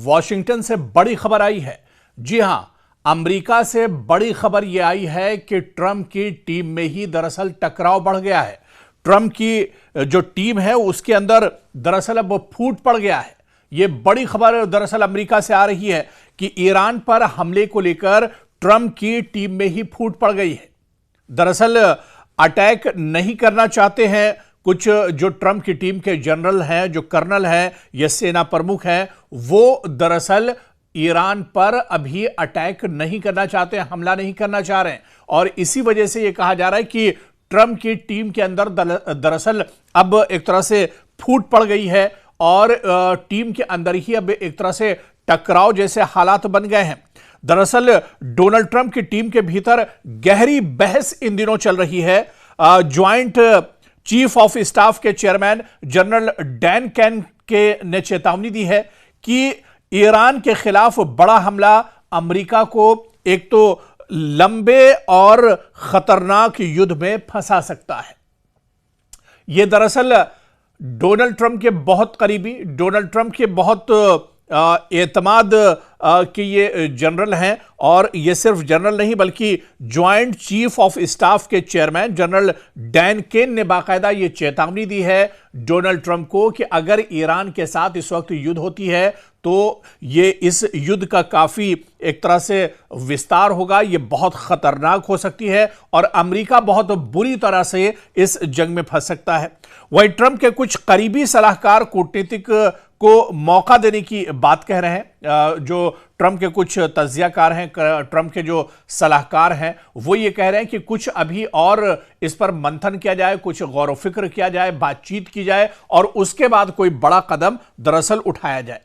Washington से बड़ी खबर आई है। जी हां, अमेरिका से बड़ी खबर यह आई है कि ट्रंप की टीम में ही दरअसल टकराव बढ़ गया है। ट्रंप की जो टीम है उसके अंदर दरअसल अब फूट पड़ गया है। यह बड़ी खबर दरअसल अमेरिका से आ रही है कि ईरान पर हमले को लेकर ट्रंप की टीम में ही फूट पड़ गई है। दरअसल अटैक नहीं करना चाहते हैं कुछ जो ट्रंप की टीम के जनरल हैं, जो कर्नल हैं या सेना प्रमुख हैं, वो दरअसल ईरान पर अभी अटैक नहीं करना चाहते, हमला नहीं करना चाह रहे हैं। और इसी वजह से यह कहा जा रहा है कि ट्रंप की टीम के अंदर दरअसल अब एक तरह से फूट पड़ गई है और टीम के अंदर ही अब एक तरह से टकराव जैसे हालात बन गए हैं। दरअसल डोनाल्ड ट्रंप की टीम के भीतर गहरी बहस इन दिनों चल रही है। ज्वाइंट चीफ ऑफ स्टाफ के चेयरमैन जनरल डैन कैन ने चेतावनी दी है कि ईरान के खिलाफ बड़ा हमला अमेरिका को एक तो लंबे और खतरनाक युद्ध में फंसा सकता है। यह दरअसल डोनाल्ड ट्रंप के बहुत करीबी, डोनाल्ड ट्रंप के बहुत एतमाद कि ये जनरल हैं, और ये सिर्फ जनरल नहीं बल्कि ज्वाइंट चीफ ऑफ स्टाफ के चेयरमैन जनरल डैन केन ने बाकायदा ये चेतावनी दी है डोनाल्ड ट्रंप को कि अगर ईरान के साथ इस वक्त युद्ध होती है तो ये इस युद्ध का काफी एक तरह से विस्तार होगा, ये बहुत खतरनाक हो सकती है और अमेरिका बहुत बुरी तरह से इस जंग में फंस सकता है। वहीं ट्रंप के कुछ करीबी सलाहकार कूटनीतिक को मौका देने की बात कह रहे हैं। जो ट्रंप के कुछ तज्जियाकार हैं, ट्रंप के जो सलाहकार हैं, वो ये कह रहे हैं कि कुछ अभी और इस पर मंथन किया जाए, कुछ गौर फिक्र किया जाए, बातचीत की जाए और उसके बाद कोई बड़ा कदम दरअसल उठाया जाए।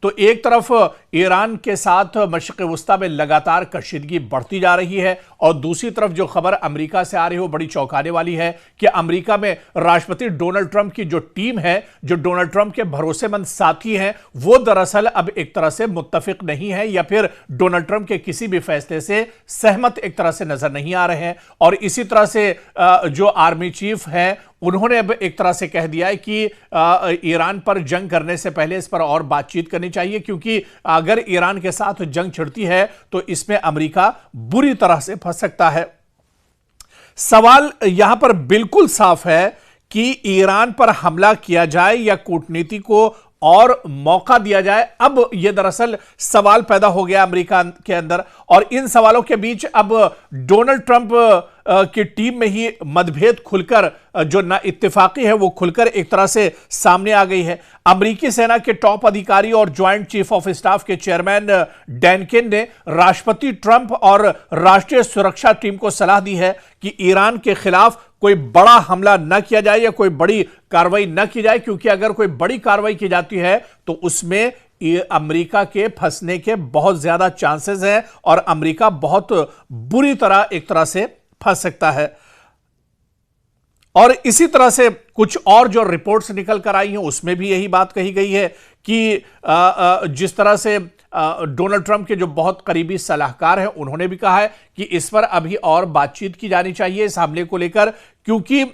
तो एक तरफ ईरान के साथ मशरिक़ वस्ता में लगातार कशीदगी बढ़ती जा रही है और दूसरी तरफ जो खबर अमेरिका से आ रही है वो बड़ी चौंकाने वाली है कि अमेरिका में राष्ट्रपति डोनाल्ड ट्रंप की जो टीम है, जो डोनाल्ड ट्रंप के भरोसेमंद साथी हैं, वो दरअसल अब एक तरह से मुत्तफिक नहीं है या फिर डोनाल्ड ट्रंप के किसी भी फैसले से सहमत एक तरह से नजर नहीं आ रहे हैं। और इसी तरह से जो आर्मी चीफ है उन्होंने अब एक तरह से कह दिया है कि ईरान पर जंग करने से पहले इस पर और बातचीत करनी चाहिए, क्योंकि अगर ईरान के साथ जंग छिड़ती है तो इसमें अमेरिका बुरी तरह से फंस सकता है। सवाल यहां पर बिल्कुल साफ है कि ईरान पर हमला किया जाए या कूटनीति को और मौका दिया जाए। अब यह दरअसल सवाल पैदा हो गया अमेरिका के अंदर और इन सवालों के बीच अब डोनाल्ड ट्रंप की टीम में ही मतभेद खुलकर, जो ना इत्तेफाकी है वो खुलकर एक तरह से सामने आ गई है। अमेरिकी सेना के टॉप अधिकारी और ज्वाइंट चीफ ऑफ स्टाफ के चेयरमैन डैन केन ने राष्ट्रपति ट्रंप और राष्ट्रीय सुरक्षा टीम को सलाह दी है कि ईरान के खिलाफ कोई बड़ा हमला न किया जाए या कोई बड़ी कार्रवाई न की जाए, क्योंकि अगर कोई बड़ी कार्रवाई की जाती है तो उसमें अमेरिका के फंसने के बहुत ज्यादा चांसेस हैं और अमेरिका बहुत बुरी तरह एक तरह से फंस सकता है। और इसी तरह से कुछ और जो रिपोर्ट्स निकल कर आई हैं उसमें भी यही बात कही गई है कि जिस तरह से डोनाल्ड ट्रंप के जो बहुत करीबी सलाहकार हैं उन्होंने भी कहा है कि इस पर अभी और बातचीत की जानी चाहिए इस हमले को लेकर, क्योंकि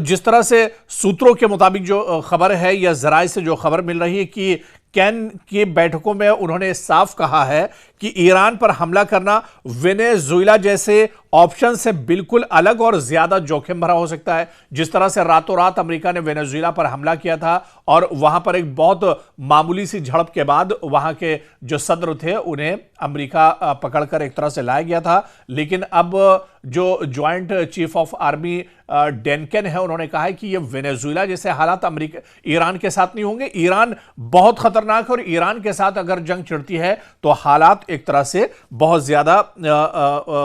जिस तरह से सूत्रों के मुताबिक जो खबर है या जराए से जो खबर मिल रही है कि कैन की बैठकों में उन्होंने साफ कहा है कि ईरान पर हमला करना वेनेजुएला जैसे ऑप्शन से बिल्कुल अलग और ज्यादा जोखिम भरा हो सकता है। जिस तरह से रातों रात अमेरिका ने वेनेजुएला पर हमला किया था और वहां पर एक बहुत मामूली सी झड़प के बाद वहां के जो सदर थे उन्हें अमेरिका पकड़कर एक तरह से लाया गया था, लेकिन अब जो joint chief of army Dan Caine है उन्होंने कहा है कि ये वेनेजुएला जैसे हालात अमेरिका ईरान के साथ नहीं होंगे। ईरान बहुत खतरनाक है और ईरान के साथ अगर जंग छिड़ती है तो हालात एक तरह से बहुत ज्यादा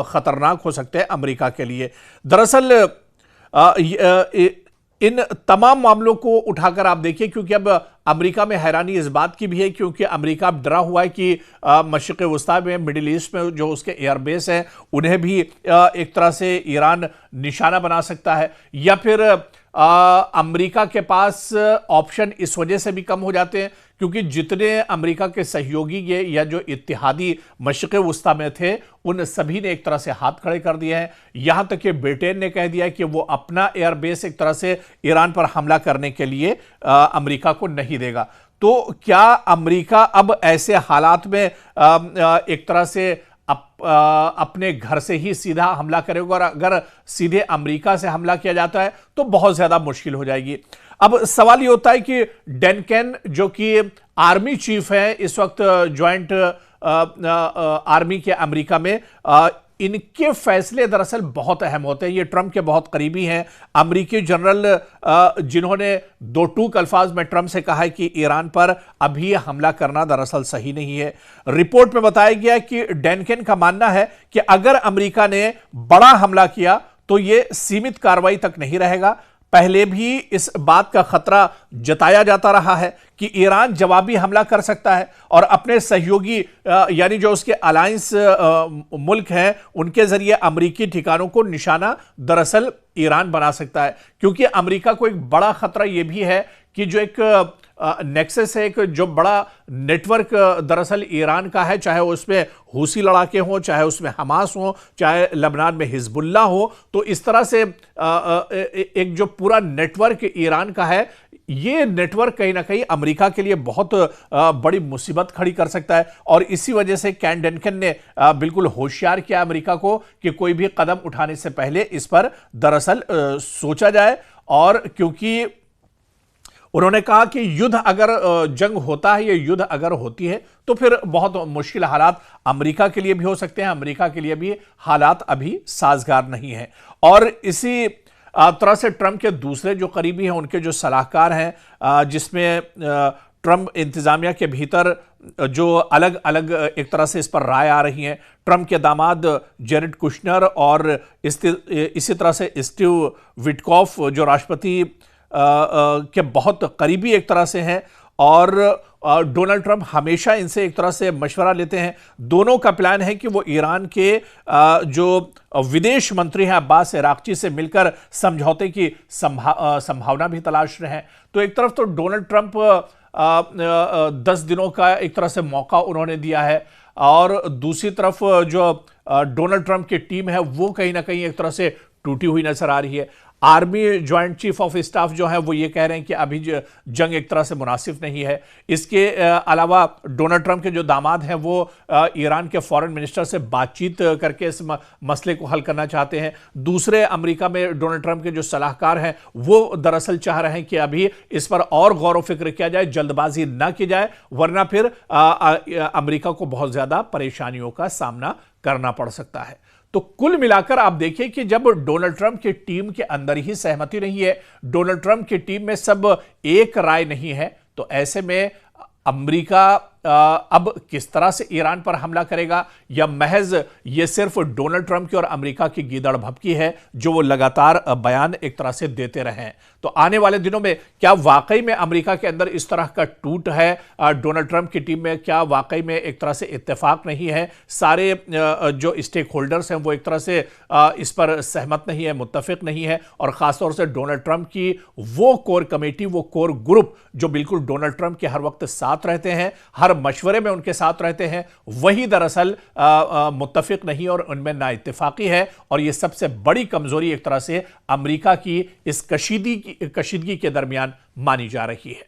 खतरनाक हो सकते हैं अमेरिका के लिए। दरअसल इन तमाम मामलों को उठाकर आप देखिए, क्योंकि अब अमेरिका में हैरानी इस बात की भी है क्योंकि अमेरिका अब डरा हुआ है कि मशरिक़ वस्ता में, मिडिल ईस्ट में जो उसके एयरबेस हैं उन्हें भी एक तरह से ईरान निशाना बना सकता है, या फिर अमेरिका के पास ऑप्शन इस वजह से भी कम हो जाते हैं क्योंकि जितने अमेरिका के सहयोगी ये या जो इत्तेहादी मशरिक़ वस्ता में थे उन सभी ने एक तरह से हाथ खड़े कर दिए हैं। यहां तक कि ब्रिटेन ने कह दिया है कि वो अपना एयरबेस एक तरह से ईरान पर हमला करने के लिए अमेरिका को नहीं देगा। तो क्या अमेरिका अब ऐसे हालात में एक तरह से अपने घर से ही सीधा हमला करेगा, और अगर सीधे अमेरिका से हमला किया जाता है तो बहुत ज्यादा मुश्किल हो जाएगी। अब सवाल यह होता है कि डैनकेन जो कि आर्मी चीफ है इस वक्त ज्वाइंट आर्मी के अमेरिका में, इनके फैसले दरअसल बहुत अहम होते हैं। ये ट्रंप के बहुत करीबी हैं। अमेरिकी जनरल जिन्होंने दो टूक अल्फाज में ट्रंप से कहा है कि ईरान पर अभी हमला करना दरअसल सही नहीं है। रिपोर्ट में बताया गया कि डैनकेन का मानना है कि अगर अमेरिका ने बड़ा हमला किया तो यह सीमित कार्रवाई तक नहीं रहेगा। पहले भी इस बात का खतरा जताया जाता रहा है कि ईरान जवाबी हमला कर सकता है और अपने सहयोगी यानी जो उसके अलायंस मुल्क हैं उनके जरिए अमेरिकी ठिकानों को निशाना दरअसल ईरान बना सकता है। क्योंकि अमेरिका को एक बड़ा खतरा यह भी है कि जो एक नेक्सस है, एक जो बड़ा नेटवर्क दरअसल ईरान का है, चाहे उसमें हूसी लड़ाके हों, चाहे उसमें हमास हो, चाहे लबनान में हिजबुल्ला हो, तो इस तरह से एक जो पूरा नेटवर्क ईरान का है, ये नेटवर्क कहीं ना कहीं अमेरिका के लिए बहुत बड़ी मुसीबत खड़ी कर सकता है। और इसी वजह से कैन डैनकेन ने बिल्कुल होशियार किया अमेरिका को कि कोई भी कदम उठाने से पहले इस पर दरअसल सोचा जाए। और क्योंकि उन्होंने कहा कि युद्ध अगर जंग होता है, ये युद्ध अगर होती है तो फिर बहुत मुश्किल हालात अमेरिका के लिए भी हो सकते हैं। अमेरिका के लिए भी हालात अभी साजगार नहीं है। और इसी तरह से ट्रंप के दूसरे जो करीबी हैं, उनके जो सलाहकार हैं, जिसमें ट्रंप इंतजामिया के भीतर जो अलग अलग एक तरह से इस पर राय आ रही है, ट्रंप के दामाद जेरेड कुशनर और इसी तरह से स्टीव विटकॉफ जो राष्ट्रपति के बहुत करीबी एक तरह से हैं, और डोनाल्ड ट्रंप हमेशा इनसे एक तरह से मशवरा लेते हैं। दोनों का प्लान है कि वो ईरान के जो विदेश मंत्री हैं अब्बास अराक्ची से मिलकर समझौते की संभावना भी तलाश रहे हैं। तो एक तरफ तो डोनाल्ड ट्रंप 10 दिनों का एक तरह से मौका उन्होंने दिया है, और दूसरी तरफ जो डोनाल्ड ट्रंप की टीम है वो कहीं ना कहीं एक तरह से टूटी हुई नजर आ रही है। Army joint chief of staff जो है वो ये कह रहे हैं कि अभी जंग एक तरह से मुनासिब नहीं है। इसके अलावा डोनाल्ड ट्रंप के जो दामाद हैं वो ईरान के फॉरेन मिनिस्टर से बातचीत करके इस मसले को हल करना चाहते हैं। दूसरे अमेरिका में डोनाल्ड ट्रंप के जो सलाहकार हैं वो दरअसल चाह रहे हैं कि अभी इस पर और गौर व फिक्र किया जाए, जल्दबाजी ना की जाए, वरना फिर अमेरिका को बहुत ज्यादा परेशानियों का सामना करना पड़ सकता है। तो कुल मिलाकर आप देखिए कि जब डोनाल्ड ट्रंप की टीम के अंदर ही सहमति नहीं है, डोनाल्ड ट्रंप की टीम में सब एक राय नहीं है, तो ऐसे में अमेरिका अब किस तरह से ईरान पर हमला करेगा, या महज ये सिर्फ डोनाल्ड ट्रंप की और अमेरिका की गीदड़ भभकी है जो वो लगातार बयान एक तरह से देते रहे हैं। तो आने वाले दिनों में क्या वाकई में अमेरिका के अंदर इस तरह का टूट है, डोनाल्ड ट्रंप की टीम में क्या वाकई में एक तरह से इत्तेफाक नहीं है, सारे जो स्टेक होल्डर्स हैं वो एक तरह से इस पर सहमत नहीं है, मुत्तफिक नहीं है, और खासतौर से डोनाल्ड ट्रंप की वो कोर कमेटी, वो कोर ग्रुप जो बिल्कुल डोनाल्ड ट्रंप के हर वक्त साथ रहते हैं, हर मशवरे में उनके साथ रहते हैं, वही दरअसल मुत्तफिक नहीं और उनमें ना इत्तेफाकी है। और यह सबसे बड़ी कमजोरी एक तरह से अमेरिका की इस कशीदगी के दरमियान मानी जा रही है।